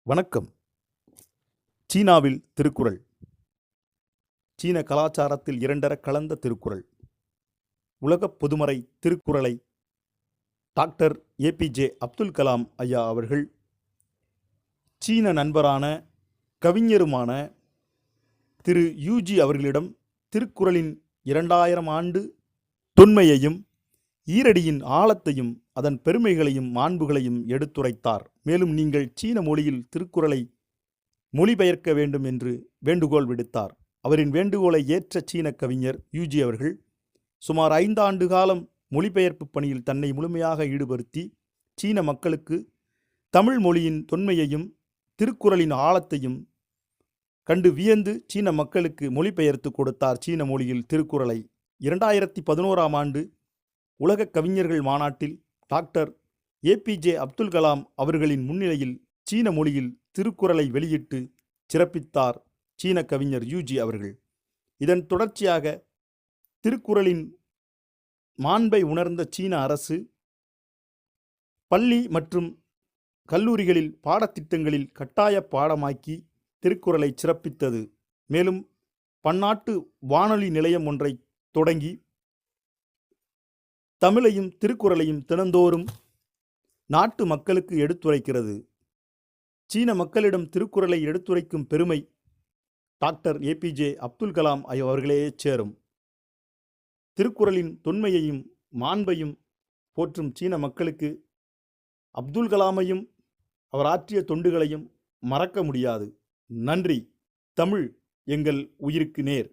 வணக்கம். சீனாவில் திருக்குறள். சீன கலாச்சாரத்தில் இரண்டர கலந்த திருக்குறள். உலகப் பொதுமறை திருக்குறளை டாக்டர் ஏபிஜே அப்துல் கலாம் ஐயா அவர்கள் சீன நண்பரான கவிஞருமான திரு யூஜி அவர்களிடம் திருக்குறளின் 2000 ஆண்டு தொன்மையையும் ஈரடியின் ஆழத்தையும் அதன் பெருமைகளையும் மாண்புகளையும் எடுத்துரைத்தார். மேலும் நீங்கள் சீன மொழியில் திருக்குறளை மொழிபெயர்க்க வேண்டும் என்று வேண்டுகோள் விடுத்தார். அவரின் வேண்டுகோளை ஏற்ற சீன கவிஞர் யூஜி அவர்கள் சுமார் 5 ஆண்டு காலம் மொழிபெயர்ப்பு பணியில் தன்னை முழுமையாக ஈடுபடுத்தி சீன மக்களுக்கு தமிழ் மொழியின் தொன்மையையும் திருக்குறளின் ஆழத்தையும் கண்டு வியந்து சீன மக்களுக்கு மொழிபெயர்த்து கொடுத்தார். சீன மொழியில் திருக்குறளை 2011ஆம் ஆண்டு உலக கவிஞர்கள் மாநாட்டில் டாக்டர் ஏபிஜே அப்துல் கலாம் அவர்களின் முன்னிலையில் சீன மொழியில் திருக்குறளை வெளியிட்டு சிறப்பித்தார் சீன கவிஞர் யூஜி அவர்கள். இதன் தொடர்ச்சியாக திருக்குறளின் மாண்பை உணர்ந்த சீன அரசு பள்ளி மற்றும் கல்லூரிகளில் பாடத்திட்டங்களில் கட்டாய பாடமாக்கி திருக்குறளை சிறப்பித்தது. மேலும் பன்னாட்டு வானொலி நிலையம் ஒன்றை தொடங்கி தமிழையும் திருக்குறளையும் தினந்தோறும் நாட்டு மக்களுக்கு எடுத்துரைக்கிறது. சீன மக்களிடம் திருக்குறளை எடுத்துரைக்கும் பெருமை டாக்டர் ஏபிஜே அப்துல் கலாம் அவர்களே சேரும். திருக்குறளின் தொன்மையையும் மாண்பையும் போற்றும் சீன மக்களுக்கு அப்துல் கலாமையும் அவர் ஆற்றிய தொண்டுகளையும் மறக்க முடியாது. நன்றி. தமிழ் எங்கள் உயிருக்கு நேர்.